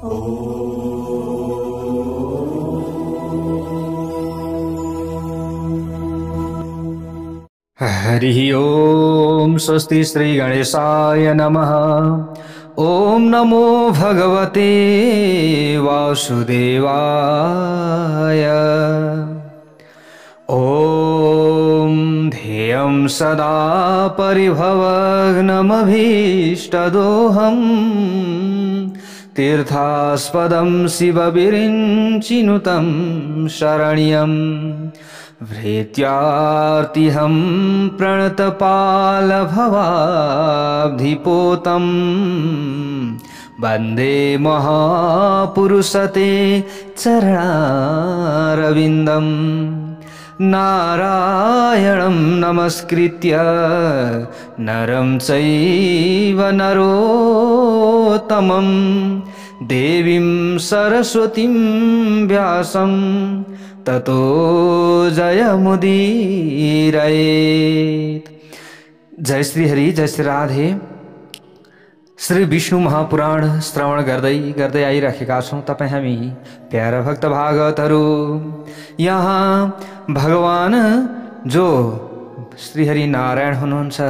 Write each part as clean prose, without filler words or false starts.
हरि ओम। स्वस्ति श्री गणेशाय नमः। ओम नमो भगवते वासुदेवाय। ओम ध्येयं सदा परिभवग्नमभीष्टदोहम् तीर्थास्पदं शिवविरिञ्चिनुतं शरण्यं भृत्यार्तिहं प्रणतपालभवाब्धिपोतं वन्दे महापुरुषते चरणारविन्दम्। नारायणं नमस्कृत्य नरं चैव नरोत्तमं देवीं सरस्वतीं व्यासं ततो जयमुदीरयेत्। जय श्री हरि, जय श्री राधे। श्री विष्णु महापुराण श्रवण गर्दै गर्दै आइरहेका छौं तपाई हामी प्यारा भक्त भागवतहरू। यहाँ भगवान जो श्रीहरि नारायण हुनुहुन्छ,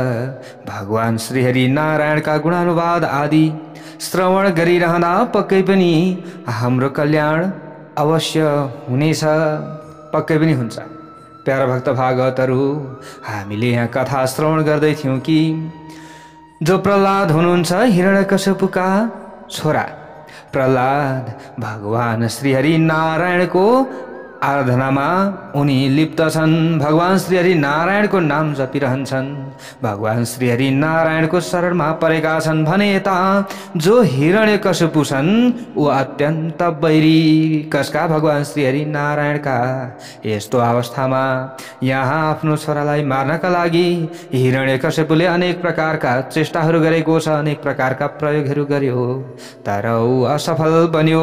भगवान श्रीहरि नारायणका गुणानुवाद आदि श्रवण गरिरहँदा पक्कै पनि हाम्रो कल्याण अवश्य हुनेछ, पक्कै पनि हुन्छ। प्यारा भक्त भागवतहरू, हामीले यहाँ कथा श्रवण गर्दै थियौं कि जो प्रहलाद हुनुहुन्छ हिरण्यकश्यपुका छोरा, प्रहलाद भगवान श्रीहरि नारायणको आराधनामा उनी लिप्त छन्। भगवान श्रीहरि नारायणको नाम जपिरहन्छन्, भगवान श्रीहरि नारायणको शरणमा परेका छन् भने यता जो हिरण्यकश्यपु छन् ऊ अत्यन्त बैरी कसका, भगवान श्रीहरि नारायणका। यस्तो अवस्थामा यहाँ आफ्नो छोरालाई मार्नका लागि हिरण्यकश्यपुले अनेक प्रकारका चेष्टाहरू गरेको छ, अनेक प्रकारका प्रयोगहरू गर्यो, तर ऊ असफल बन्यो।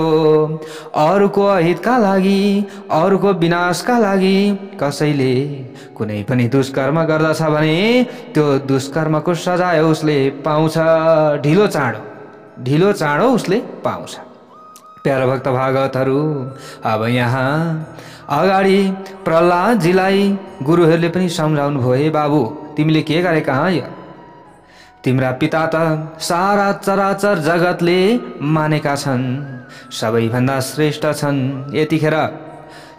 अरूको अहितका लागि, अरूको विनाशका लागि कसैले कुनै पनि दुष्कर्म गर्दछ भने त्यो दुष्कर्मको सजाय उसले पाउँछ, ढिलो चाँडो उसले पाउँछ। प्यारा भक्त भागवतहरू, अब यहाँ अगाडि प्रहलादजीलाई गुरुहरूले पनि सम्झाउनु भयो, हे बाबु तिमीले के गरेका हँ? तिम्रा पिता त सारा चराचर जगतले मानेका छन्, सबैभन्दा श्रेष्ठ छन्, यतिखेर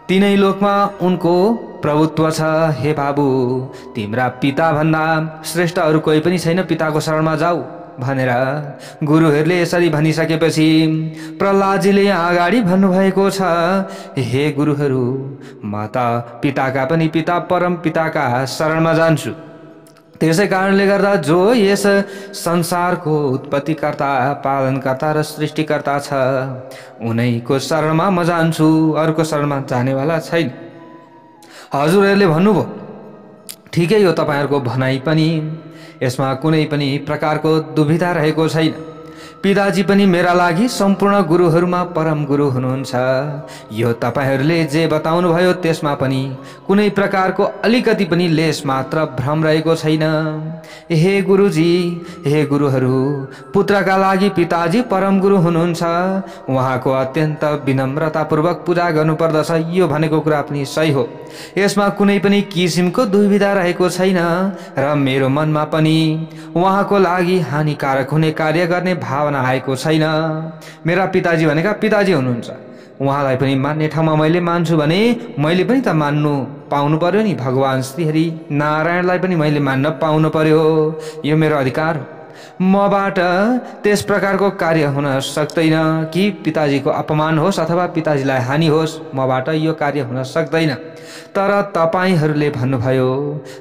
तीनै लोकमा उनको प्रभुत्व छ। हे बाबु तिम्रा पिता भन्दा श्रेष्ठ अरू कोही पनि छैन, पिताको शरणमा जाऊ भनेर गुरुहरूले यसरी भनिसकेपछि प्रहलादजीले अगाडि भन्नुभएको छ, हे गुरुहरू म त पिताका पनि पिता परम पिताका शरणमा जान्छु। त्यसै कारणले गर्दा जो यस संसारको उत्पत्तिकर्ता, पालनकर्ता र सृष्टिकर्ता छ उनैको शरणमा म जान्छु, अरूको शरणमा जानेवाला छैन। हजुरहरूले भन्नुभयो ठिकै हो, तपाईहरुको भनाइ पनि यसमा कुनै पनि प्रकारको दुविधा रहेको छैन। पिताजी पनि मेरा लागि सम्पूर्ण गुरुहरूमा परम गुरु हुनुहुन्छ। यो तपाईहरूले जे बताउनु भयो त्यसमा पनि कुनै प्रकारको अलिकति पनि लेस मात्र भ्रम रहेको छैन। हे गुरुजी, हे गुरुहरू, पुत्रका लागि पिताजी परम गुरु हुनुहुन्छ, उहाँको अत्यन्त विनम्रतापूर्वक पूजा गर्नुपर्दछ, यो भनेको कुरा पनि सही हो। यसमा कुनै पनि किसिमको दुविधा रहेको छैन र मेरो मनमा पनि उहाँको लागि हानिकारक हुने कार्य गर्ने भावना आएको छैन। मेरा पिताजी भनेका पिताजी हुनुहुन्छ, उहाँलाई पनि मान्ने ठाउँमा मैले मान्छु भने मैले पनि त मान्नु पाउनु पर्यो नि। भगवान श्रीहरि नारायणलाई पनि मैले मान्न पाउनु पर्यो, यो मेरो अधिकार हो। मबाट त्यस प्रकारको कार्य हुन सक्दैन कि पिताजीको अपमान होस् अथवा पिताजीलाई हानि होस्, मबाट यो कार्य हुन सक्दैन। तर तपाईहरूले भन्नुभयो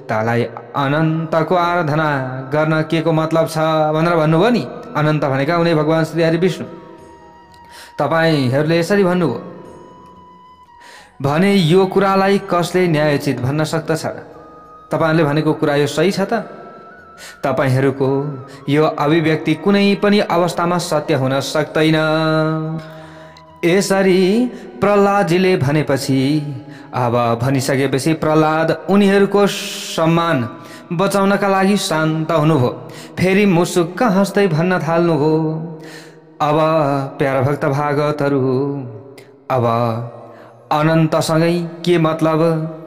तलाई अनन्तको आराधना गर्न के को मतलब छ भनेर भन्नुभयो नि। अनन्त भनेका उनी भगवान श्री हरि विष्णु। तपाईहरूले यसरी भन्नुभयो भने यो कुरालाई कसले न्यायोचित भन्न सक्दछ? तपाईहरूले भनेको कुरा यो सही छ त? तपाईहरूको यो अभिव्यक्ति कुनै पनि अवस्थामा सत्य हुन सक्दैन। यसरी प्रहलादजीले भनेपछि अब भनिसकेपछि प्रहलाद उनीहरूको सम्मान बचाउनका लागि शान्त हुनुभयो। फेरि मुसुक्क हाँस्दै भन्न थाल्नुभयो, अब प्यारा भक्त भागवतहरू, अब अनन्तसँगै के मतलब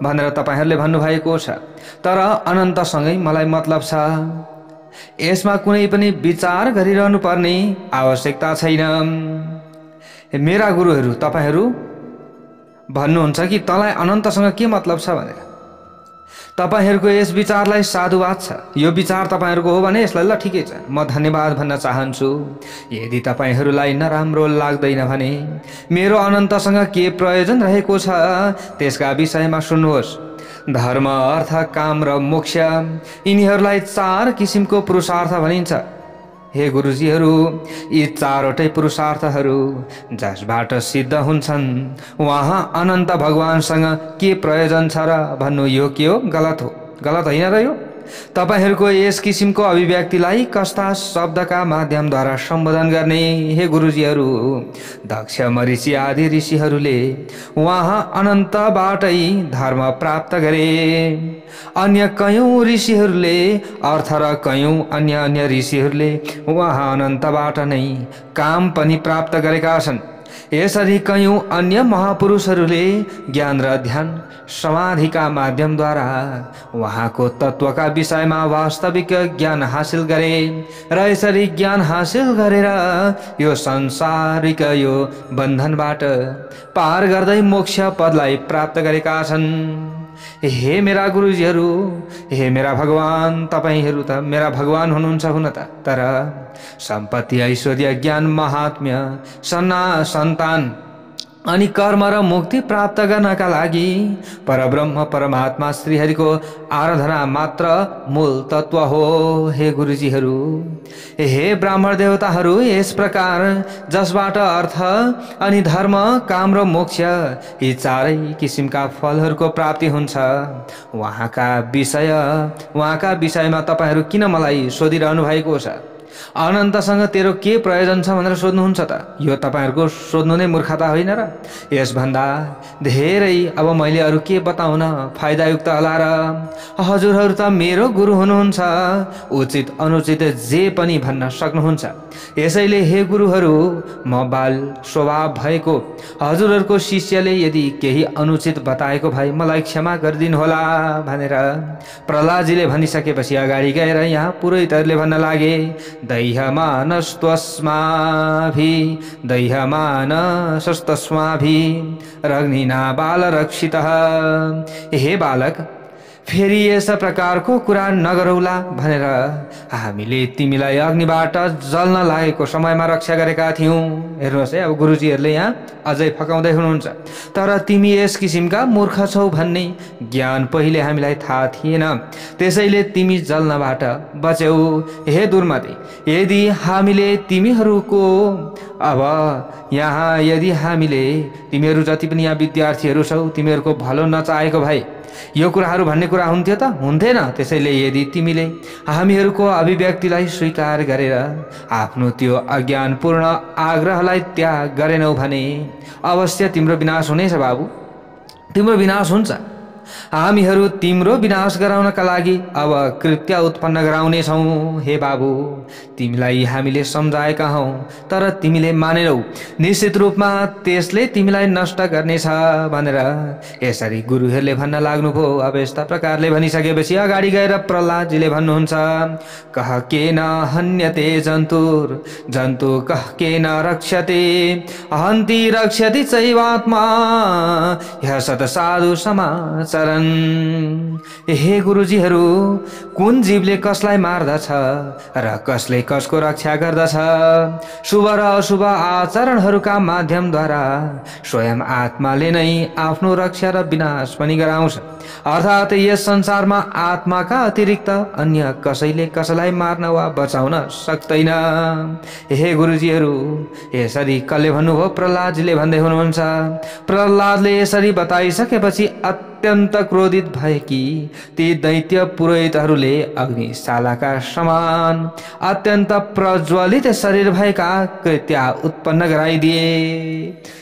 भनेर तपाईहरूले भन्नुभएको छ। तर अनन्तसँगै मलाई मतलब छ। यसमा कुनै पनि विचार गरिरहनु पर्ने आवश्यकता छैन। मेरा गुरुहरू, तपाईहरू भन्नुहुन्छ कि तँलाई अनन्तसँग के मतलब छ भनेर। तपाईहरूको यस विचारलाई साधुवाद छ। यो विचार तपाईहरूको हो भने यसलाई ल ठिकै छ, म धन्यवाद भन्न चाहन्छु। यदि तपाईहरूलाई नराम्रो लाग्दैन भने मेरो अनन्तसँग के प्रयोजन रहेको छ त्यसका विषयमा सुन्नुहोस्। धर्म, अर्थ, काम र मोक्ष, यिनीहरूलाई 4 किसिमको पुरुषार्थ भनिन्छ। हे गुरुजीहरू, यी 4वटै पुरुषार्थहरू जसबाट सिद्ध हुन्छन् वहाँ अनन्त भगवानसँग के प्रयोजन छ र भन्नु यो के हो? गलत हो, गलत होइन र यो? तपाईहरूको यस किसिमको अभिव्यक्तिलाई कस्ता शब्दका माध्यमद्वारा सम्बोधन गर्ने? हे गुरुजीहरू, दक्ष, मरीचि आदि ऋषिहरूले वहाँ अनन्तबाटै धर्म प्राप्त गरे। अन्य कयौं ऋषिहरूले अर्थ र कयौं अन्य ऋषिहरूले वहाँ अनन्तबाट नै काम पनि प्राप्त गरेका छन्। यसरी कयौं अन्य महापुरुषहरूले ज्ञान र ध्यान समाधिका माध्यमद्वारा वहाँको तत्त्वका विषयमा वास्तविक ज्ञान हासिल गरे र यसरी ज्ञान हासिल गरेर यो संसारिक यो बन्धनबाट पार गर्दै मोक्ष पदलाई प्राप्त गरेका छन्। हे मेरा गुरुजीहरू, हे मेरा भगवान, तपाईहरू त मेरा भगवान हुनुहुन्छ हुन त, तर सम्पत्ति, ऐश्वर्य, ज्ञान, महात्म्य, सन्तान अनि कर्म र मुक्ति प्राप्त गर्नका लागि परब्रह्म परमात्मा श्रीहरिको आराधना मात्र मूल तत्व हो। हे गुरुजीहरू, हे ब्राह्मण देवताहरू, यस प्रकार जसबाट अर्थ अनि धर्म, काम र मोक्ष यी 4 किसिमका फलहरूको प्राप्ति हुन्छ वहाँका विषयमा तपाईहरू किन मलाई सोधिरहनु भएको छ? अनन्तसँग तेरो के प्रयोजन छ भनेर सोध्नुहुन्छ त? यो तपाईहरूको सोध्नु नै मूर्खता होइन र? यसभन्दा धेरै अब मैले अरू के बताउन फाइदायुक्त होला र? हजुरहरू त मेरो गुरु हुनुहुन्छ, उचित अनुचित जे पनि भन्न सक्नुहुन्छ। यसैले हे गुरुहरू, म बाल स्वभाव भएको हजुरहरूको शिष्यले यदि केही अनुचित बताएको भए मलाई क्षमा गरिदिनु होला भनेर प्रहलादजीले भनिसकेपछि अगाडि गएर यहाँ पुरोहितहरूले भन्न लागे, दैह्यमानस्तस्माभिः रग्निना बालरक्षितः। हे बालक, फेरि यस प्रकारको कुरा नगरौला भनेर हामीले तिमीलाई अग्निबाट जल्न लागेको समयमा रक्षा गरेका थियौं। हेर्नुहोस् है, अब गुरुजीहरूले यहाँ अझै फकाउँदै हुनुहुन्छ। तर तिमी यस किसिमका मूर्ख छौ भन्ने ज्ञान पहिले हामीलाई थाहा थिएन, त्यसैले तिमी जल्नबाट बच्यौ। हे दुर्मते, यदि हामीले तिमीहरूको तिमीहरू जति पनि यहाँ विद्यार्थीहरू छौ, तिमीहरूको भलो नचाहेको भए यो कुराहरू भन्ने कुरा हुन्थ्यो त? हुन्थेन। त्यसैले यदि तिमीले हामीहरूको अभिव्यक्तिलाई स्वीकार गरेर आफ्नो त्यो अज्ञानपूर्ण आग्रहलाई त्याग गरेनौ भने अवश्य तिम्रो विनाश हुनेछ बाबु, तिम्रो विनाश हुन्छ। हामीहरू तिम्रो विनाश गराउनका लागि अब कृत्य उत्पन्न गराउने छौं। हे बाबु, तिमीलाई हामीले सम्झाएका हौ तर तिमीले मानेनौ। निश्चित रूपमा त्यसले तिमीलाई नष्ट गर्नेछ भनेर यसरी गुरुहरूले भन्न लाग्नुभयो। अब यस्ता प्रकारले भनिसकेपछि अगाडि गएर प्रहलादजीले भन्नुहुन्छ, कह केन हन्यते जन्तुर जन्तु कह केन रक्षते हन्ति रक्षति चैवात्मा ह्य सत साधु समाचरण। हे गुरुजीहरू, कुन जीवले कसलाई मार्दछ र कसले कसको रक्षा गर्दछ? शुभ र अशुभ आचरणहरूका माध्यमद्वारा स्वयं आत्माले नै आफ्नो रक्षा र विनाश पनि गराउँछ। अर्थात् यस संसारमा आत्माका अतिरिक्त अन्य कसैले कसैलाई मार्न वा बचाउन सक्दैन। हे गुरुजीहरू, यसरी कसले भन्नुभयो? प्रहलादजीले भन्दै हुनुहुन्छ। प्रहलादले यसरी बताइसकेपछि अत्यन्त क्रोधित भएकी ती दैत्य पुरोहितहरूले अग्निशालाका समान अत्यन्त प्रज्वलित शरीर भएका कृत्य उत्पन्न गराइदिए।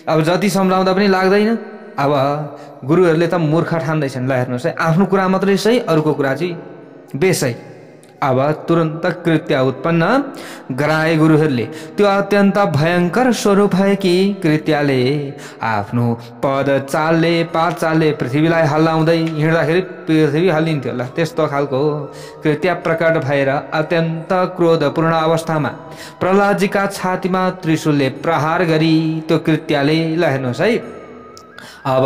अब जति सम्झाउँदा पनि लाग्दैन। अब गुरुहरूले त मूर्ख ठान्दैछन्। ल हेर्नुहोस् है, आफ्नो कुरा मात्रै सही, अरूको कुरा चाहिँ बेसही। अब तुरन्त कृत्य उत्पन्न गराए गुरुहरूले। त्यो अत्यन्त भयङ्कर स्वरूप भएकी कृत्यले आफ्नो पद चालले पात चालले पृथ्वीलाई हल्लाउँदै हिँड्दाखेरि पृथ्वी हल्लिन्थ्यो ल, त्यस्तो खालको कृत्य प्रकट भएर अत्यन्त क्रोधपूर्ण अवस्थामा प्रहलादजीका छातीमा त्रिशूलले प्रहार गरी त्यो कृत्यले, ल हेर्नुहोस् है, अब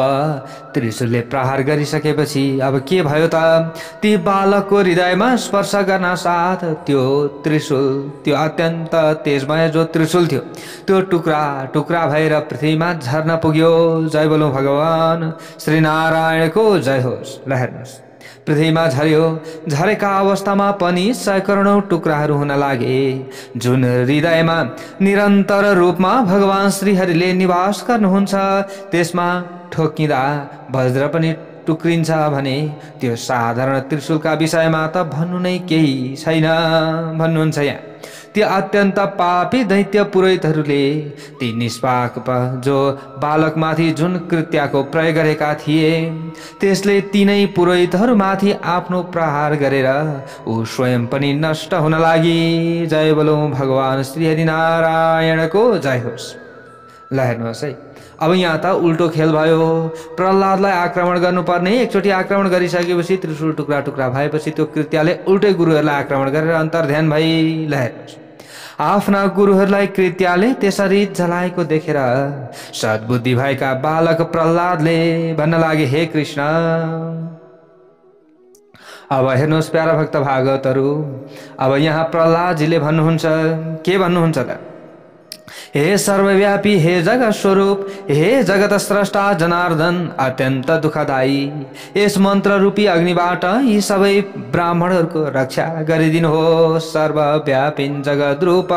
त्रिशूलले प्रहार गरिसकेपछि अब के भयो त, ती बालकको हृदयमा स्पर्श गर्न साथ त्यो त्रिशूल, त्यो अत्यन्त तेजमय जो त्रिशूल थियो त्यो टुक्रा टुक्रा भएर पृथ्वीमा झर्न पुग्यो। जय बोलौँ भगवान श्री नारायणको जय होस्। ल हेर्नुहोस्, पृथ्वीमा झर्यो। झरेका अवस्थामा पनि सैकरोडौं टुक्राहरू हुन लागे, जुन हृदयमा निरन्तर रूपमा भगवान श्रीहरिले निवास गर्नुहुन्छ त्यसमा ठोकिँदा वज्र पनि टुक्रिन्छ भने त्यो साधारण त्रिशूलका विषयमा त भन्नु नै केही छैन भन्नुहुन्छ यहाँ। त्यो अत्यन्त पापी दैत्य पुरोहितहरूले ती निष्पाप जो बालकमाथि जुन कृत्यको प्रयोग गरेका थिए त्यसले तिनै पुरोहितहरूमाथि आफ्नो प्रहार गरेर ऊ स्वयं पनि नष्ट हुन लागि। जय बोलौँ भगवान श्री हरिनारायणको जय होस्। ल हेर्नुहोस् है, अब यहाँ त उल्टो खेल भयो। प्रहलादलाई आक्रमण गर्नुपर्ने एकचोटि आक्रमण गरिसकेपछि त्रिशूल टुक्रा टुक्रा भएपछि त्यो कृत्यले उल्टै गुरुहरूलाई आक्रमण गरेर अन्तर्ध्यान भई। ल हेर्नुहोस्, आफ्ना गुरुहरूलाई कृत्यले त्यसरी जलाएको देखेर सद्बुद्धि भएका बालक प्रहलादले भन्न लागे, हे कृष्ण। अब हेर्नुहोस् प्यारा भक्त भागवतहरू, अब यहाँ प्रहलादजीले भन्नुहुन्छ, के भन्नुहुन्छ त, हे सर्वव्यापी, हे जगत स्वरूप, हे जगत स्रष्टा जनार्दन, अत्यन्त दुःखदायी यस मन्त्र रूपी अग्निबाट यी सबै ब्राह्मणहरूको रक्षा गरिदिनुहोस्। सर्वव्यापी जगत रूप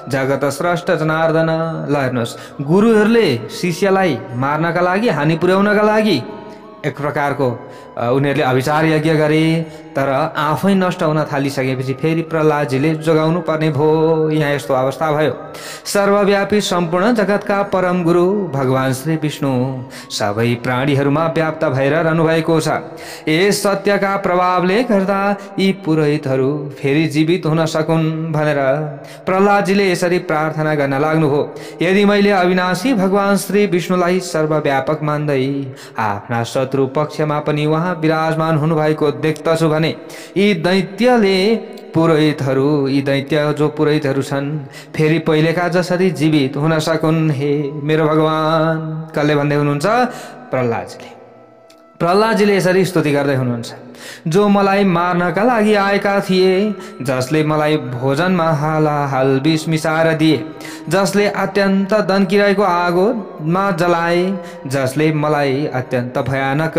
जगत स्रष्ट जनार्दन। ल हेर्नुहोस्, गुरुहरूले शिष्यलाई मार्नका लागि, हानि पुर्याउनका लागि एक प्रकारको उनीहरूले अभिचार यज्ञ गरे, तर आफै नष्ट हुन थालिसकेपछि फेरि प्रहलादजीले जोगाउनु पर्ने भयो। यहाँ यस्तो अवस्था भयो। सर्वव्यापी सम्पूर्ण जगतका परम गुरु भगवान श्री विष्णु सबै प्राणीहरूमा व्याप्त भएर रहनुभएको छ। यस सत्यका प्रभावले गर्दा यी पुरोहितहरू फेरि जीवित हुन सकुन् भनेर प्रहलादजीले यसरी प्रार्थना गर्न लाग्नु हो। यदि मैले अविनाशी भगवान श्री विष्णुलाई सर्वव्यापक मान्दै आफ्ना शत्रु पक्षमा पनि उहाँ विराजमान हुनुभएको देख्दछु भने यी दैत्यले पुरोहितहरू, यी दैत्य जो पुरोहितहरू छन् फेरि पहिलेका जसरी जीवित हुन सकुन्। हे मेरो भगवान, कसले भन्दै हुनुहुन्छ? प्रहलादजीले। प्रहलादजीले यसरी स्तुति गर्दै हुनुहुन्छ, जो मलाई मार्नका लागि आएका थिए, जसले मलाई भोजनमा हालाहाल विष मिसाएर दिए, जसले अत्यन्त दन्किरहेको आगोमा जलाए, जसले मलाई अत्यन्त भयानक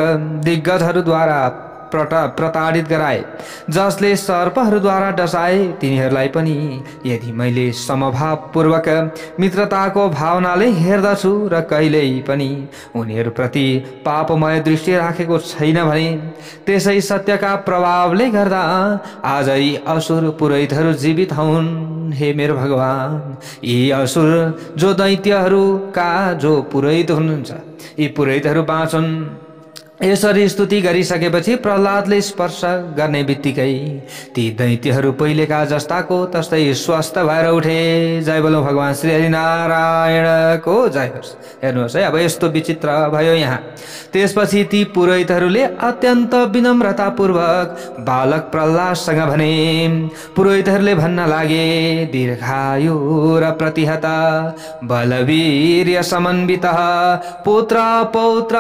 दिग्गजहरूद्वारा प्रताडित गराए, जसले सर्पहरूद्वारा डसाए, तिनीहरूलाई पनि यदि मैले समभावपूर्वक मित्रताको भावनाले हेर्दछु र कहिल्यै पनि उनीहरूप्रति पापमय दृष्टि राखेको छैन भने त्यसै सत्यका प्रभावले गर्दा आजै असुर पुरोहितहरू जीवित हुन्। हे मेरो भगवान, यी असुर जो दैत्यहरूका जो पुरोहित हुनुहुन्छ, यी पुरोहितहरू बाँचुन्। यसरी स्तुति गरिसकेपछि प्रहलादले स्पर्श गर्ने बित्तिकै ती दैत्यहरू पहिलेका जस्ताको तस्तै स्वस्थ भएर उठे। जय बोलो भगवान श्री हरिनारायणको जय होस्। हेर्नुहोस् है, अब यस्तो विचित्र भयो यहाँ। त्यसपछि ती पुरोहितहरूले अत्यन्त विनम्रतापूर्वक बालक प्रहलादसँग भने, पुरोहितहरूले भन्न लागे, दीर्घायु र प्रतिहता बलवीर्य समन्वित पुत्र पौत्र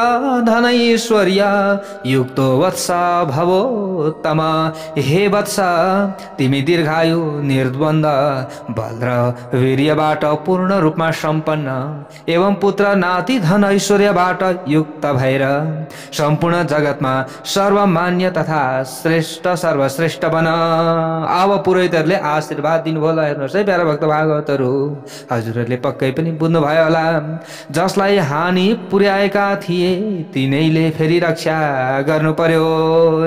धनैश्वर युक्तो वत्स भवोत्तम। हे वत्स, तिमी दीर्घायु, निर्द्वन्द बल र वीर्यबाट पूर्ण रूपमा सम्पन्न एवं पुत्र नाति धन ऐश्वर्यबाट युक्त भएर सम्पूर्ण जगतमा सर्वमान्य तथा श्रेष्ठ सर्वश्रेष्ठ बन। अब पुरोहितहरूले आशीर्वाद दिनुभयो। हेर्नुहोस् है प्यारा भक्त भागवतहरू, हजुरहरूले पक्कै पनि बुझ्नुभयो होला, जसलाई हानि पुर्याएका थिए तिनैले फेरि रक्षा गर्नु पर्यो।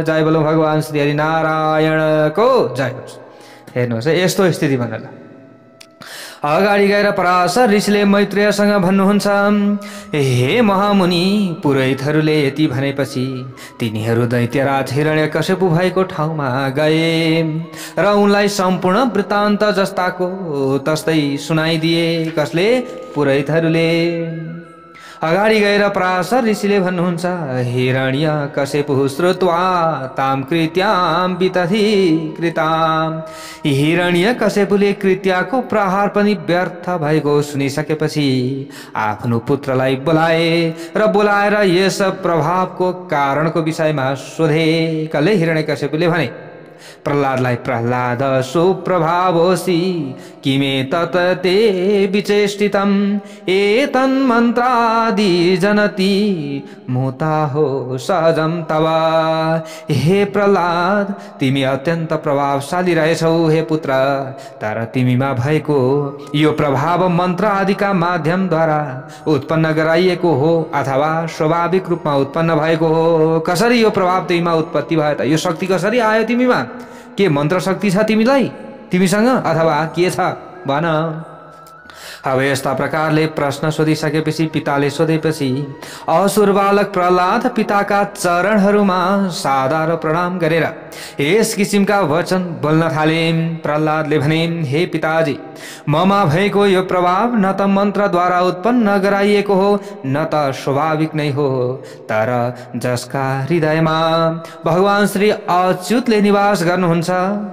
जय बोलो भगवान श्री हरिनारायणको जय होस्। हेर्नुहोस् है, यस्तो स्थिति भनेर अगाडि गएर पराशर ऋषिले मैत्रेयसँग भन्नुहुन्छ, हे महामुनि, पुरोहितहरूले यति भनेपछि तिनीहरू दैत्यराज हिरण्यकश्यप भएको ठाउँमा गए र उनलाई सम्पूर्ण वृत्तान्त जस्ताको तस्तै सुनाइदिए। कसले? पुरोहितहरूले। अगाडि गएर पराशर ऋषिले भन्नुहुन्छ, हिरण्यकश्यपुः श्रुत्वा तां कृत्यां वितथि कृताम्। हिरण्यकश्यपुले कृत्याको प्रहार पनि व्यर्थ भएको सुनिसकेपछि आफ्नो पुत्रलाई बोलाए र बोलाएर यस प्रभावको कारणको विषयमा सोधे। कसले? हिरण्यकश्यपुले भने प्रहलादलाई, प्रहलाद सुप्रभावोऽसि किमे तत् ते विचेष्टितम् एतन्मन्त्रादि जनति मुता हो सहजम तव। हे प्रहलाद, तिमी अत्यन्त प्रभावशाली रहेछौ हे पुत्र, तर तिमीमा भएको यो प्रभाव मन्त्र आदिका माध्यमद्वारा उत्पन्न गराइएको हो अथवा स्वाभाविक रूपमा उत्पन्न भएको हो। कसरी यो प्रभाव तिमीमा उत्पत्ति भयो त? यो शक्ति कसरी आयो तिमीमा? के मन्त्र शक्ति छ तिमीलाई, तिमीसँग, अथवा के छ भन? अब यस्ता प्रकारले प्रश्न सोधिसकेपछि पिताले सोधेपछि असुर बालक प्रहलाद पिताका चरणहरूमा सादर प्रणाम गरेर यस किसिमका वचन बोल्न थाले। प्रहलादले भने, हे पिताजी, ममा भएको यो प्रभाव न त मन्त्रद्वारा उत्पन्न गराइएको हो न त स्वाभाविक नै हो, तर जसका हृदयमा भगवान श्री अच्युतले निवास गर्नुहुन्छ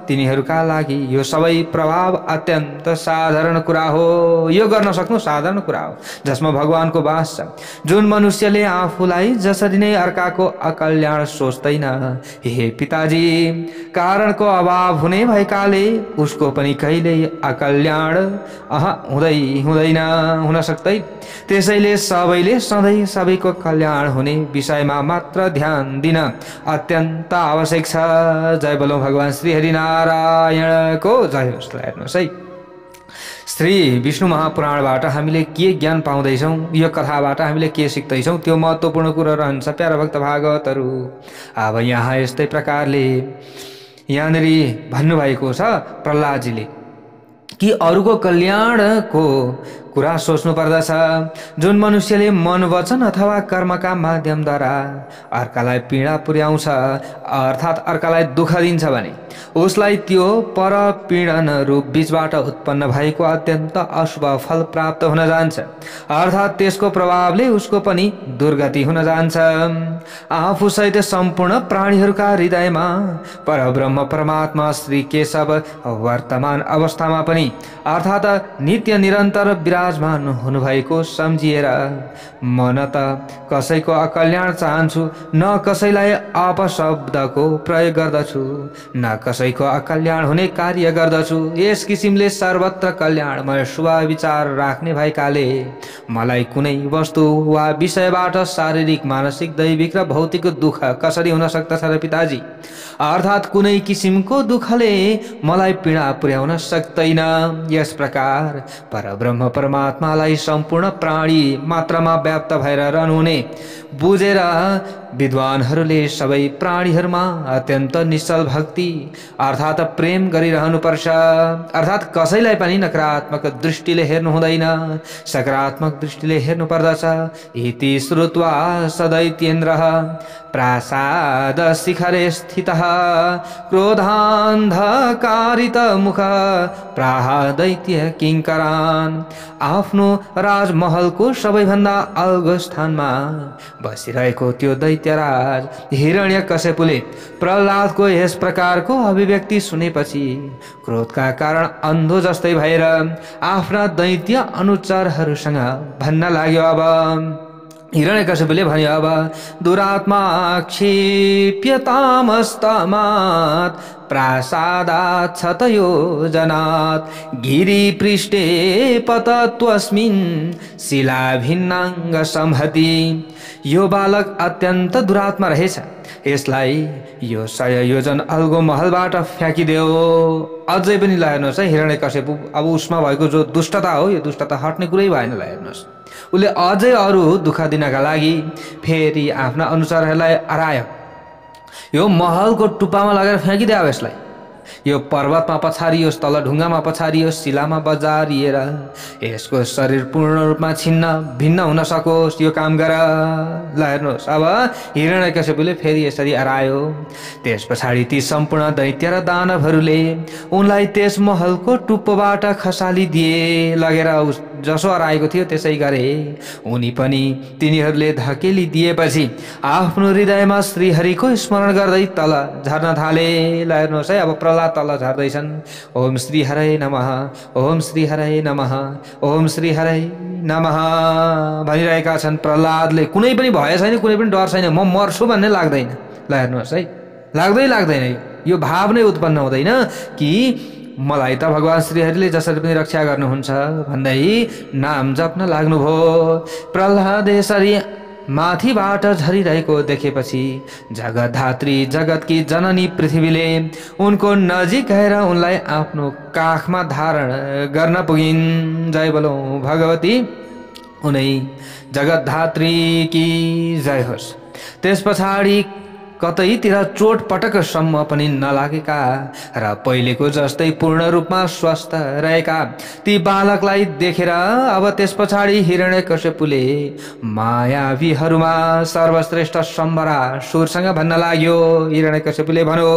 तिनीहरूका लागि यो सबै प्रभाव अत्यन्त साधारण कुरा हो। यो गर्न सक्नु साधारण कुरा हो जसमा भगवानको वास छ। जुन मनुष्यले आफूलाई जसरी नै अर्काको अकल्याण सोच्दैन, हे पिताजी, कारणको अभाव हुने भएकाले उसको पनि कहिल्यै अकल्याण हुँदैन, हुन सक्दै। त्यसैले सबैले सधैँ सबैको कल्याण हुने विषयमा मात्र ध्यान दिन अत्यन्त आवश्यक छ। जय बोलो भगवान श्री हरिनारायणको जय होस्। हेर्नुहोस् है, श्री विष्णु महापुराणबाट हामीले के ज्ञान पाउँदैछौँ, यो कथाबाट हामीले के सिक्दैछौँ, त्यो महत्त्वपूर्ण कुरो रहन्छ प्यारा भक्त भागवतहरू। अब यहाँ यस्तै प्रकारले यहाँनिर भन्नुभएको छ प्रहलादजीले कि अरूको कल्याणको कुरा सोच्नु पर्दछ। जुन मनुष्यले मन, वचन अथवा कर्मका माध्यमद्वारा अर्कालाई पीडा पुर्याउँछ अर्थात् अर्कालाई दुःख दिन्छ भने उसलाई त्यो परपीडन रूप बीचबाट उत्पन्न भएको अत्यन्त अशुभ फल प्राप्त हुन जान्छ, अर्थात् त्यसको प्रभावले उसको पनि दुर्गति हुन जान्छ। आफूसहित सम्पूर्ण प्राणीहरूका हृदयमा परब्रह्म परमात्मा श्री केशव वर्तमान अवस्थामा पनि अर्थात् नित्य निरन्तर विराजमान हुनुभएको सम्झिएर म न त कसैको अकल्याण चाहन्छु, न कसैलाई अपशब्दको प्रयोग गर्दछु, न कसैको अकल्याण हुने कार्य गर्दछु। यस किसिमले सर्वत्र कल्याणमय शुभ विचार राख्ने भएकाले मलाई कुनै वस्तु वा विषयबाट शारीरिक, मानसिक, दैविक र भौतिक दुःख कसरी हुन सक्दछ र पिताजी? अर्थात् कुनै किसिमको दुःखले मलाई पीडा पुर्याउन सक्दैन। यस प्रकार परब्रह्म परमात्मालाई सम्पूर्ण प्राणी मात्रामा व्याप्त भएर रहनुहुने बुझेर विद्वानहरूले सबै प्राणीहरूमा अत्यन्त निश्चल भक्ति अर्थात् प्रेम गरिरहनुपर्छ। अर्थात् कसैलाई पनि नकारात्मक दृष्टिले हेर्नु हुँदैन, सकारात्मक दृष्टिले हेर्नु पर्दछ। इति श्रुत्वा सदैत्येन्द्रः प्रासाद शिखरे स्थितः क्रोधान्धकारित मुख प्राह दैत्य किङ्करान्। आफ्नो राजमहलको सबैभन्दा अल्गो स्थानमा बसिरहेको त्यो दैत्यराज हिरण्यकश्यपुले प्रहलादको यस प्रकारको अभिव्यक्ति सुनेपछि क्रोधका कारण अन्धो जस्तै भएर आफ्ना दैत्य अनुचरहरूसँग भन्न लाग्यो। अब हिरण्यकश्यपुले भन्यो, अब दुरात्मा क्षिप्यतामस्तमात् प्रासादात् शतयोजनात् गिरिपृष्ठे पतत्वस्मिन् शिलाभिन्नाङ्ग संहति। यो बालक अत्यन्त दुरात्मा रहेछ, यसलाई यो 100 योजन अल्गो महलबाट फ्याँकिदेऊ। अझै पनि ल हेर्नुहोस् है, हिरण्यकश्यपु अब उसमा भएको जो दुष्टता हो, यो दुष्टता हट्ने कुरै भएन। ल हेर्नुहोस्, उसले अझै अरू दुःख दिनका लागि फेरि आफ्ना अनुसारहरूलाई हरायो। यो महलको टुप्पामा लगेर फ्याँकिदियो यसलाई। यो पर्वतमा पछारियोस्, तल ढुङ्गामा पछारियोस्, शिलामा बजारिएर यसको शरीर पूर्ण रूपमा छिन्न भिन्न हुन सकोस्, यो काम गर। ल हेर्नुहोस्, अब हिरण्यकश्यपले फेरि यसरी हरायो। त्यस पछाडि ती सम्पूर्ण दैत्य र दानवहरूले उनलाई त्यस महलको टुप्पोबाट खसालिदिए। लगेर जसो हराएको थियो त्यसै गरे। उनी पनि तिनीहरूले धकेली दिएपछि आफ्नो हृदयमा श्रीहरिको स्मरण गर्दै तल झर्न थाले। ल हेर्नुहोस् है, अब प्रहलाद तल झर्दैछन्। ओम श्री हरये नमः, ओम श्री हरये नमः, ओम श्री हरये नमः भनिरहेका छन्। प्रहलादले कुनै पनि भय छैन, कुनै पनि डर छैन, म मर्छु भन्ने लाग्दैन। ल हेर्नुहोस् है, लाग्दैन यो भाव नै उत्पन्न हुँदैन कि मलाई त भगवान श्रीहरिले जसरी पनि रक्षा गर्नुहुन्छ भन्दै नाम जप्न लाग्नुभयो। प्रहलाद यसरी माथिबाट झरिरहेको देखेपछि जगतधात्री जगतकी जननी पृथ्वीले उनको नजिक गएर उनलाई आफ्नो काखमा धारण गर्न पुगिन्। जय बोलो भगवती उनै जगतधात्री की जय होस्। त्यस पछाडि कतैतिर चोटपटकसम्म पनि नलागेका र पहिलेको जस्तै पूर्ण रूपमा स्वस्थ रहेका ती बालकलाई देखेर अब त्यस पछाडि हिरण्यकश्यपुले मायावीहरूमा सर्वश्रेष्ठ शम्बरासुरसँग भन्न लाग्यो। हिरण्यकश्यपुले भन्यो,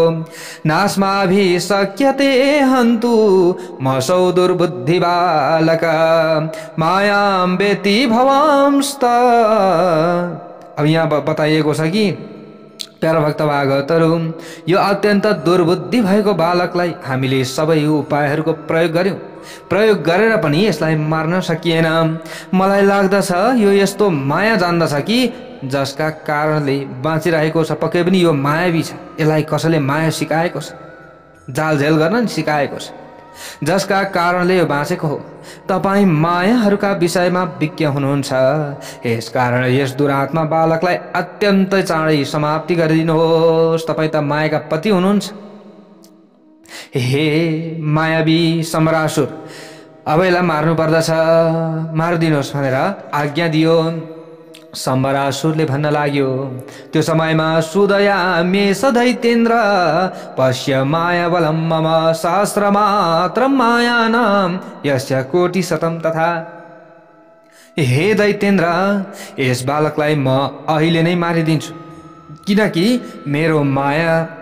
नास्माभिशक्यते हन्तु मसौ दुर्बुद्धि बालक मायां वेति भवांस्त। अब यहाँ बताइएको छ कि प्यारा भक्त भागवतहरू, यो अत्यन्त दुर्बुद्धि भएको बालकलाई हामीले सबै उपायहरूको प्रयोग गरेर पनि यसलाई मार्न सकिएन। मलाई लाग्दछ यो यस्तो माया जान्दछ कि जसका कारणले बाँचिरहेको छ। पक्कै पनि यो मायावी छ, यसलाई कसैले माया सिकाएको छ, जालझेल गर्न सिकाएको छ, जसका कारणले यो बाँचेको हो। तपाईँ मायाहरूका विषयमा विज्ञ हुनुहुन्छ, यसकारण यस दुरात्मा बालकलाई अत्यन्तै चाँडै समाप्ति गरिदिनुहोस्। तपाईँ त मायाका पति हुनुहुन्छ। हे मायावी समरासुर, अब यसलाई मार्नु पर्दछ, मारिदिनुहोस् भनेर आज्ञा दियो। शम्बरासुरले भन्न लाग्यो, त्यो समयमा सुदयामेष दैत्येन्द्र पश्य मायाबलं मम सहस्रमात्रं मायानां यस्य कोटिशतं तथा। हे दैत्येन्द्र, यस बालकलाई म अहिले नै मारिदिन्छु, किनकि मेरो माया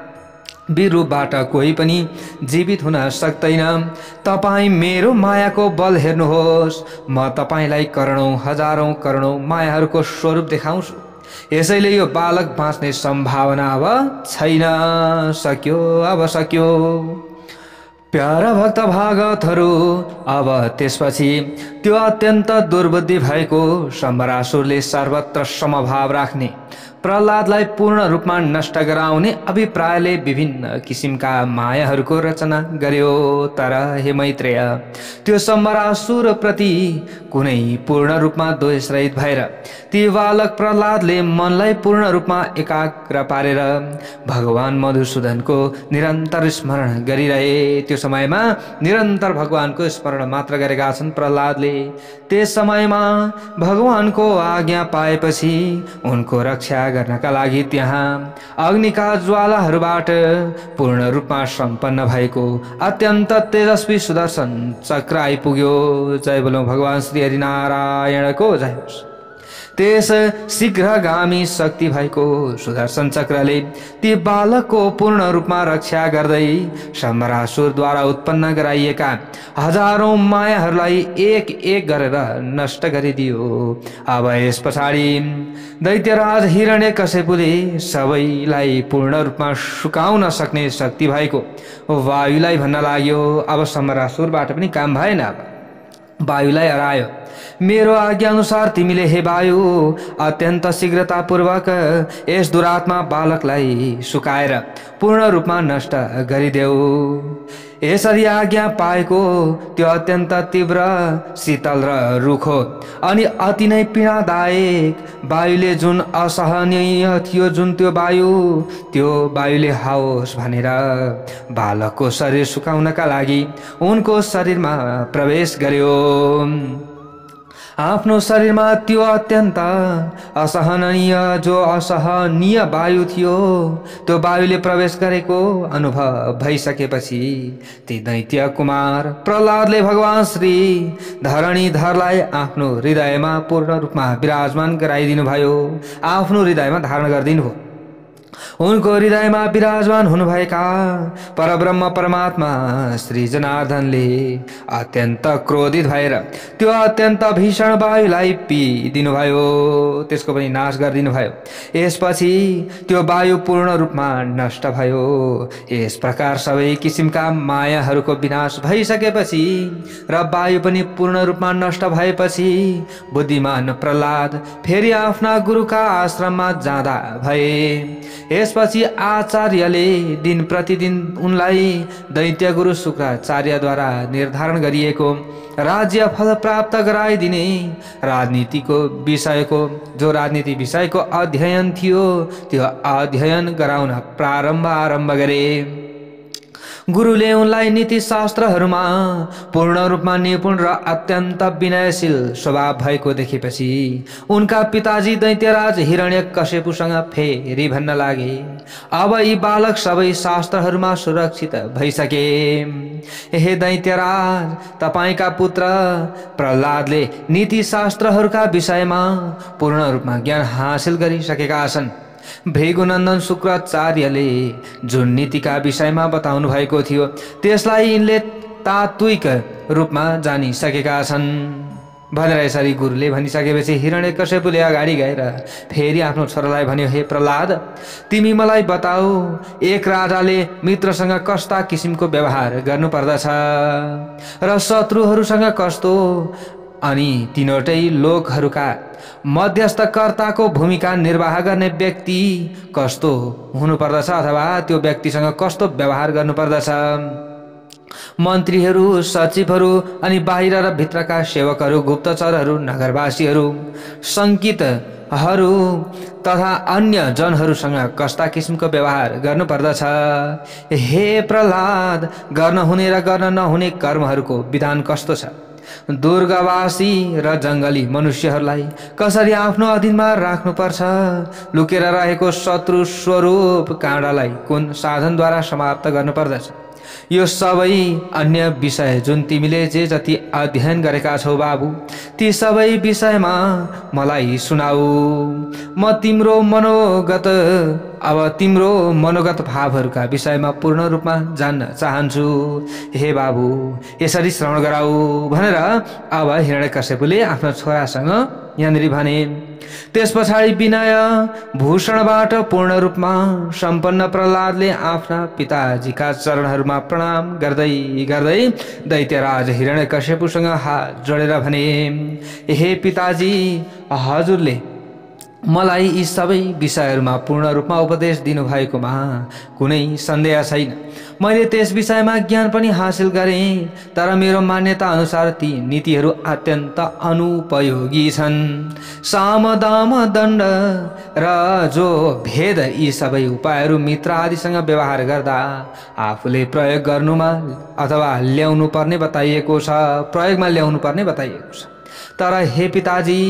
विरूपबाट कोही पनि जीवित हुन सक्दैन। तपाईँ मेरो मायाको बल हेर्नुहोस्, म तपाईँलाई करोडौं हजारौं करोडौं मायाहरूको स्वरूप देखाउँछु। यसैले यो बालक बाँच्ने सम्भावना अब छैन। सक्यो। प्यारा भक्त भागवतहरू, अब त्यसपछि त्यो अत्यन्त दुर्बुद्धि भएको शम्बरासुरले सर्वत्र समभाव राख्ने प्रहलादलाई पूर्ण रूपमा नष्ट गराउने अभिप्रायले विभिन्न किसिमका मायाहरूको रचना गर्यो। तर हे मैत्रेय, त्यो शम्बरासुर प्रति कुनै पूर्ण रूपमा द्वेषरहित भएर ती बालक प्रहलादले मनलाई पूर्ण रूपमा एकाग्र पारेर भगवान मधुसूदनको निरन्तर स्मरण गरिरहे। त्यो समयमा निरन्तर भगवानको स्मरण मात्र गरेका छन् प्रहलादले। त्यस समयमा भगवानको आज्ञा पाएपछि उनको रक्षा गर्नका लागि त्यहाँ अग्निका ज्वालाहरूबाट पूर्ण रूपमा सम्पन्न भएको अत्यन्त तेजस्वी सुदर्शन चक्र आइपुग्यो। जय बोलो भगवान श्री हरिनारायणको जय होस्। त्यस शीघ्रगामी शक्ति भएको सुदर्शन चक्रले ती बालकको पूर्ण रूपमा रक्षा गर्दै शम्बरासुरद्वारा उत्पन्न गराइएका हजारौं मायाहरूलाई एक एक गरेर नष्ट गरिदियो। अब यस पछाडि दैत्यराज हिरण्यकश्यपुले सबैलाई पूर्ण रूपमा सुकाउन सक्ने शक्ति भएको वायुलाई भन्न लाग्यो। अब शम्बरासुरबाट पनि काम भएन। वायुलाई हरायो। मेरो आज्ञा अनुसार तिमीले हे वायु अत्यन्त शीघ्रतापूर्वक यस दुरात्मा बालकलाई सुकाएर पूर्ण रूपमा नष्ट गरिदेऊ। यसरी आज्ञा पाएको त्यो अत्यन्त तीव्र शीतल र रुखो अनि अति नै पीडादायक वायुले जुन असहनीय थियो, जुन त्यो वायुले हाओस् भनेर बालकको शरीर सुकाउनका लागि उनको शरीरमा प्रवेश गर्यो। आफ्नो शरीरमा त्यो अत्यन्त असहनीय जो असहनीय वायु थियो त्यो वायुले प्रवेश गरेको अनुभव भइसकेपछि ती दैत्य कुमार प्रहलादले भगवान श्री धरणीधरलाई आफ्नो हृदयमा पूर्ण रूपमा विराजमान गराइदिनु भयो, आफ्नो हृदयमा धारण गरिदिनु भयो। उनको हृदयमा विराजमान हुनुभएका परब्रह्म परमात्मा श्री जनार्दनले अत्यन्त क्रोधित भएर त्यो अत्यन्त भीषण वायुलाई पिदिनु भयो, त्यसको पनि नाश गरिदिनु भयो। यसपछि त्यो वायु पूर्ण रूपमा नष्ट भयो। यस प्रकार सबै किसिमका मायाहरूको विनाश भइसकेपछि र वायु पनि पूर्ण रूपमा नष्ट भएपछि बुद्धिमान प्रहलाद फेरि आफ्ना गुरुका आश्रममा जाँदा भए। यसपछि आचार्यले दिन प्रतिदिन उनलाई दैत्य गुरु शुक्राचार्यद्वारा निर्धारण गरिएको राज्य फल प्राप्त गराइदिने राजनीतिको विषयको अध्ययन थियो त्यो अध्ययन गराउन आरम्भ गरे। गुरुले उनलाई नीति शास्त्रहरूमा पूर्ण रूपमा निपुण र अत्यन्त विनयशील स्वभाव भएको देखेपछि उनका पिताजी दैत्यराज हिरण्यकश्यपुसँग फेरि भन्न लागे, अब यी बालक सबै शास्त्रहरूमा सुरक्षित भइसके। हे दैत्यराज, तपाईका पुत्र प्रहलादले नीति शास्त्रहरूका विषयमा पूर्ण रूपमा ज्ञान हासिल गरिसकेका छन्। भृगुनन्दन शुक्राचार्यले जुन नीतिका विषयमा बताउनु भएको थियो त्यसलाई यिनले तात्विक रूपमा जानिसकेका छन् भनेर यसरी गुरुले भनिसकेपछि हिरण्यकश्यपुले अगाडि गएर फेरि आफ्नो छोरालाई भन्यो, हे प्रहलाद, तिमी मलाई बताऊ, एक राजाले मित्रसँग कस्ता किसिमको व्यवहार गर्नुपर्दछ र शत्रुहरूसँग कस्तो, अनि तीनवटै लोकहरूका मध्यस्थकर्ताको भूमिका निर्वाह गर्ने व्यक्ति कस्तो हुनुपर्दछ अथवा त्यो व्यक्तिसँग कस्तो व्यवहार गर्नुपर्दछ। मन्त्रीहरू, सचिवहरू अनि बाहिर र भित्रका सेवकहरू, गुप्तचरहरू, नगरवासीहरू, शङ्कितहरू तथा अन्य जनहरूसँग कस्ता किसिमको व्यवहार गर्नुपर्दछ। हे प्रहलाद, गर्न हुने र गर्न नहुने कर्महरूको विधान कस्तो छ? दुर्गवासी र जङ्गली मनुष्यहरूलाई कसरी आफ्नो अधीनमा राख्नुपर्छ? लुकेर रहेको शत्रु स्वरूप काँडालाई कुन साधनद्वारा समाप्त गर्नुपर्दछ? यो सबै अन्य विषय जुन तिमीले जे जति अध्ययन गरेका छौ बाबु, ती सबै विषयमा मलाई सुनाऊ। म तिम्रो मनोगत भावहरूका विषयमा पूर्ण रूपमा जान्न चाहन्छु। हे बाबु, यसरी श्रवण गराऊ भनेर अब हिरण्यकश्यपुले आफ्नो छोरासँग यहाँनिर भने। त्यस पछाडि विनय भूषणबाट पूर्ण रूपमा सम्पन्न प्रहलादले आफ्ना पिताजीका चरणहरूमा प्रणाम गर्दै गर्दै दैत्यराज हिरण्यकश्यपुसँग हात जोडेर भने, हे पिताजी, हजुरले मलाई यी सबै विषयहरूमा पूर्ण रूपमा उपदेश दिनुभएकोमा कुनै सन्देह छैन। मैले त्यस विषयमा ज्ञान पनि हासिल गरेँ, तर मेरो मान्यता अनुसार ती नीतिहरू अत्यन्त अनुपयोगी छन्। साम, दाम, दण्ड र जो भेद, यी सबै उपायहरू मित्र आदिसँग व्यवहार गर्दा आफूले प्रयोग गर्नुमा अथवा ल्याउनु पर्ने बताइएको छ, प्रयोगमा ल्याउनु पर्ने बताइएको छ। तर हे पिताजी,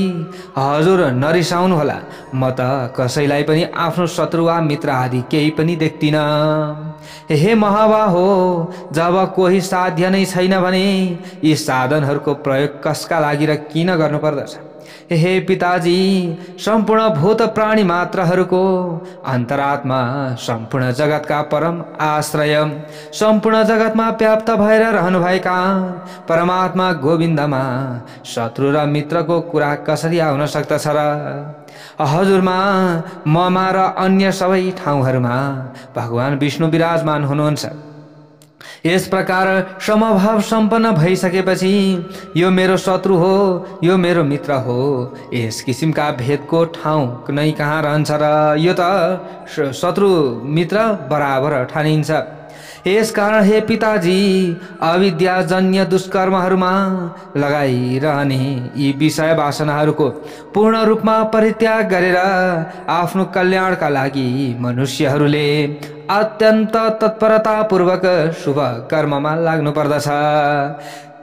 हजुर नरिसाउनुहोला, म त कसैलाई पनि आफ्नो शत्रु वा मित्र आदि केही पनि देख्दिन। हे महाबाहो, जब कोही साध्य नै छैन भने यी साधनहरूको प्रयोग कसका लागि र किन गर्नुपर्दछ? हे पिताजी, सम्पूर्ण भूत प्राणी मात्रहरूको अन्तरात्मा, सम्पूर्ण जगतका परम आश्रय, सम्पूर्ण जगतमा व्याप्त भएर रहनुभएका परमात्मा गोविन्दमा शत्रु र मित्रको कुरा कसरी आउन सक्दछ र? हजुरमा, ममा र अन्य सबै ठाउँहरूमा भगवान विष्णु विराजमान हुनुहुन्छ। यस प्रकार समभाव सम्पन्न भइसकेपछि यो मेरो शत्रु हो, यो मेरो मित्र हो, यस किसिमका भेदको ठाउँ नै कहाँ रहन्छ र? यो त शत्रु मित्र बराबर ठानिन्छ। यस कारण हे पिताजी, अविद्याजन्य दुष्कर्महरूमा लगाइरहने यी विषय वासनाहरूको पूर्ण रूपमा परित्याग गरेर आफ्नो कल्याणका लागि मनुष्यहरूले अत्यन्त तत्परतापूर्वक शुभ कर्ममा लाग्नुपर्दछ।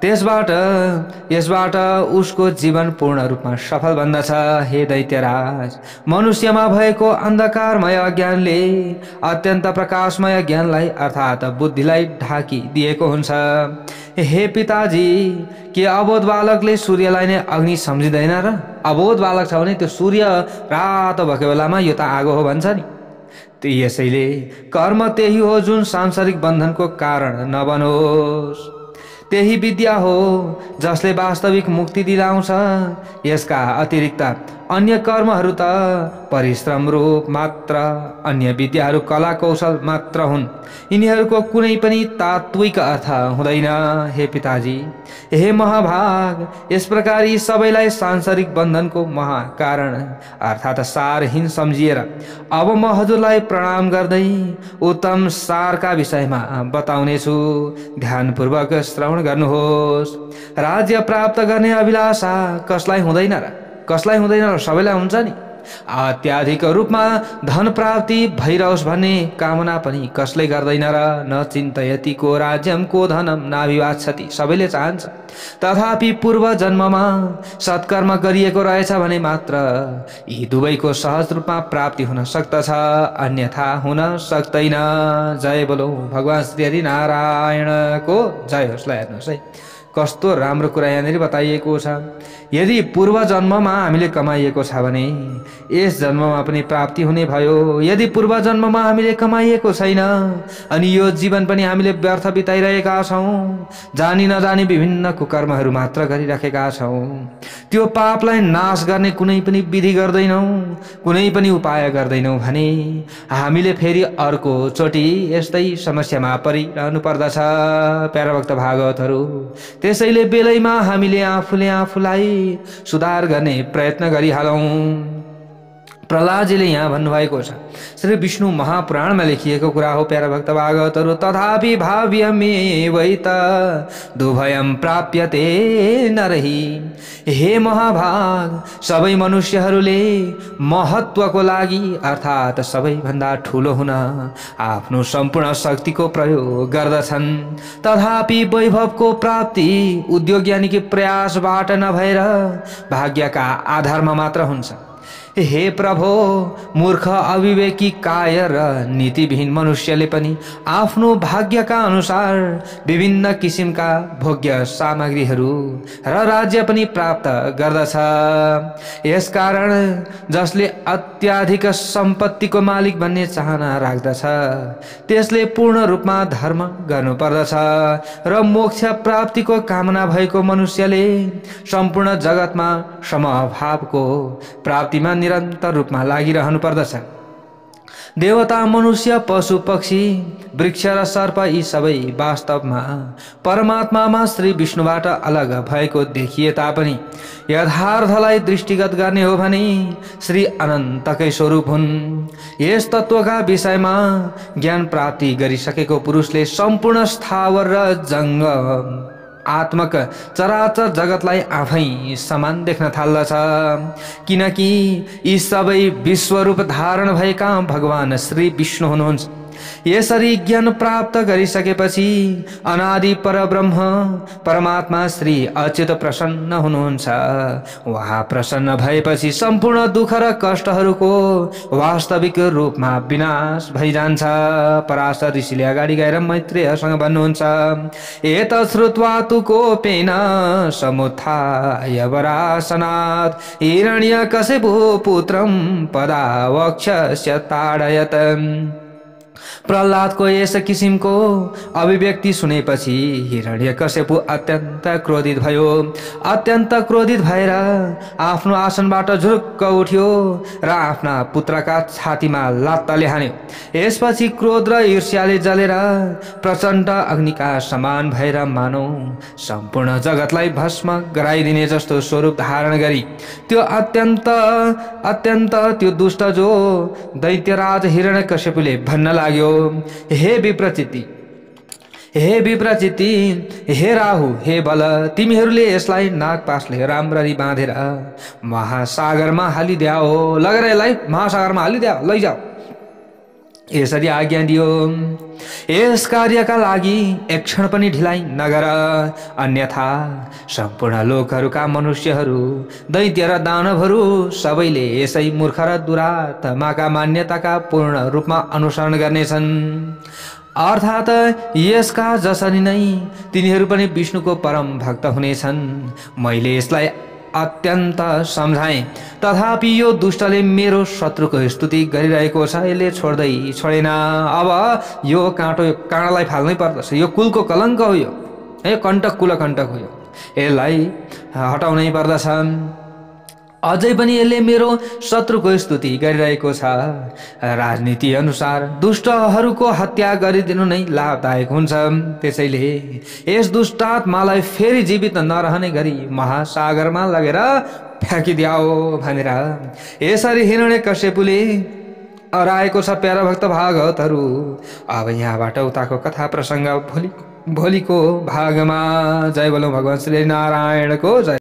यसबाट उसको जीवन पूर्ण रूपमा सफल बन्दछ। हे दैत्यराज, मनुष्यमा भएको अन्धकारमय ज्ञानले अत्यन्त प्रकाशमय ज्ञानलाई अर्थात् बुद्धिलाई ढाकी दिएको हुन्छ। हे पिताजी, के अबोध बालकले सूर्यलाई नै अग्नि सम्झिँदैन र? अबोध बालक छ भने त्यो सूर्य रातो भएको बेलामा यो त आगो हो भन्छ नि। यसैले कर्म त्यही हो जुन सांसारिक बन्धनको कारण नबनोस्। त्यही विद्या हो जसले वास्तविक मुक्ति दिलाउँछ। यसका अतिरिक्त अन्य कर्महरू त परिश्रम रूप मात्र, अन्य विद्याहरू कला कौशल मात्र हुन्। यिनीहरूको कुनै पनि तात्विक अर्थ हुँदैन। हे पिताजी, हे महाभाग, यस प्रकार यी सबैलाई सांसारिक बन्धनको महाकारण अर्थात् सारहीन सम्झिएर अब म हजुरलाई प्रणाम गर्दै उत्तम सारका विषयमा बताउनेछु। ध्यानपूर्वक श्रवण गर्नुहोस्। राज्य प्राप्त गर्ने अभिलाषा कसलाई हुँदैन र? कसलाई हुँदैन र? सबैलाई हुन्छ नि। अत्याधिक रूपमा धन प्राप्ति भइरहोस् भन्ने कामना पनि कसले गर्दैन र? न चिन्तयति को राज्यम को धनम नाभिवाच्छति। सबैले चाहन्छ। तथापि पूर्व जन्ममा सत्कर्म गरिएको रहेछ भने मात्र यी दुवैको सहज रूपमा प्राप्ति हुन सक्दछ, अन्यथा हुन सक्दैन। जय बोलो भगवान श्री हरि नारायणको जय होस्। ल हेर्नुहोस् है, कस्तो राम्रो कुरा यहाँनिर बताइएको छ। यदि पूर्व जन्ममा हामीले कमाइएको छ भने यस जन्ममा पनि प्राप्ति हुने भयो। यदि पूर्व जन्ममा हामीले कमाइएको छैन अनि यो जीवन पनि हामीले व्यर्थ बिताइरहेका छौँ, जानी नजानी विभिन्न कुकर्महरू मात्र गरिराखेका छौँ, त्यो पापलाई नाश गर्ने कुनै पनि विधि गर्दैनौँ, कुनै पनि उपाय गर्दैनौँ भने हामीले फेरि अर्को चोटि यस्तै समस्यामा परिरहनु पर्दछ। प्यारा भक्त भागवतहरू, त्यसैले बेलैमा हामीले आफूले आफूलाई सुधार गर्ने प्रयत्न गरिहालौँ। प्रहलादजीले यहाँ भन्नुभएको छ, श्री विष्णु महापुराणमा लेखिएको कुरा हो प्यारा भक्त भागवतहरू। तथापि भाव्यमेवैत दुभयम प्राप्यते नरहि। हे महाभाग, सबै मनुष्यहरूले महत्वको लागि अर्थात् सबैभन्दा ठुलो हुन आफ्नो सम्पूर्ण शक्तिको प्रयोग गर्दछन्। तथापि वैभवको प्राप्ति उद्योग यानि कि प्रयासबाट नभएर भाग्यका आधारमा मात्र हुन्छ। हे प्रभो, मूर्ख अविवेकी काय र नीतिविहीन मनुष्यले पनि आफ्नो भाग्यका अनुसार विभिन्न किसिमका भोग्य सामग्रीहरू र राज्य पनि प्राप्त गर्दछ। यसकारण जसले अत्याधिक सम्पत्तिको मालिक बन्ने चाहना राख्दछ त्यसले पूर्ण रूपमा धर्म गर्नुपर्दछ र मोक्ष प्राप्तिको कामना भएको मनुष्यले सम्पूर्ण जगतमा समभावको प्राप्तिमा निरन्तर रूपमा लागिरहनु पर्दछ। देवता, मनुष्य, पशु, पक्षी, वृक्ष र सर्प यी सबै वास्तवमा परमात्मामा श्री विष्णुबाट अलग भएको देखिए तापनि यथार्थलाई दृष्टिगत गर्ने हो भने श्री अनन्तकै स्वरूप हुन्। यस तत्त्वका विषयमा ज्ञान प्राप्ति गरिसकेको पुरुषले सम्पूर्ण स्थावर र जङ्गम आत्मक चराचर जगतलाई आफै समान देख्न थाल्दछ, किनकि यी सबै विश्वरूप धारण भएका भगवान श्री विष्णु हुनुहुन्छ। यसरी ज्ञान प्राप्त गरिसकेपछि अनादि परब्रह्म परमात्मा श्री अच्युत प्रसन्न हुनुहुन्छ। उहाँ प्रसन्न भएपछि सम्पूर्ण दुःख र कष्टहरूको वास्तविक रूपमा विनाश भइजान्छ। पराशर ऋषिले अगाडि गएर मैत्रेयसँग भन्नुहुन्छ, एतत् श्रुत्वा तु कोपेन समुत्थाय वरासनात् हिरण्यकशिपु पुत्रं पदावक्षस्य ताडयत्। प्रहलादको यस किसिमको अभिव्यक्ति सुनेपछि हिरण्यकशिपु अत्यन्त क्रोधित भयो। अत्यन्त क्रोधित भएर आफ्नो आसनबाट झुरुक्क उठ्यो र आफ्ना पुत्रका छातीमा लात्ताले हान्यो। यसपछि क्रोध र ईर्ष्याले जलेर प्रचण्ड अग्निका समान भएर मानौ सम्पूर्ण जगतलाई भस्म गराइदिने जस्तो स्वरूप धारण गरी त्यो अत्यन्त त्यो दुष्ट जो दैत्यराज हिरण्यकशिपुले भन्न लाग्यो, हे विप्रचिति, हे राहु, हे बल, तिमीहरूले यसलाई नागपासले राम्ररी बाँधेर महासागरमा हालिद्याओ। लगेर यसलाई महासागरमा हालिद्याओ, लैजाऊ। यसरी आज्ञा दियो, यस कार्यका लागि एक क्षण पनि ढिलाइ नगर, अन्यथा सम्पूर्ण लोकहरूका मनुष्यहरू, दैत्य र दानवहरू सबैले यसै मूर्ख र दुरात्माका मान्यताका पूर्ण रूपमा अनुसरण गर्नेछन्। अर्थात् यसका जसरी नै तिनीहरू पनि विष्णुको परम भक्त हुनेछन्। मैले यसलाई अत्यन्त सम्झाएँ, तथापि यो दुष्टले मेरो शत्रुको स्तुति गरिरहेको छ, यसले छोडेन। अब यो काँडालाई फाल्नै पर्दछ, यो कुलको कलङ्क हो, यो कण्टक कुलकण्टक हो, यसलाई हटाउनै पर्दछ। अझै पनि यसले मेरो शत्रुको स्तुति गरिरहेको छ। राजनीति अनुसार दुष्टहरूको हत्या गरिदिनु नै लाभदायक हुन्छ, त्यसैले यस दुष्टात्मालाई फेरि जीवित नरहने गरी महासागरमा लगेर फ्याँकिदियाओ भनेर यसरी हिरण्यकश्यपुले हराएको छ। प्यारा भक्त भागवतहरू, अब यहाँबाट उताको कथा प्रसङ्ग भोलिको भागमा। जय बोलो भगवान श्री नारायणको जय।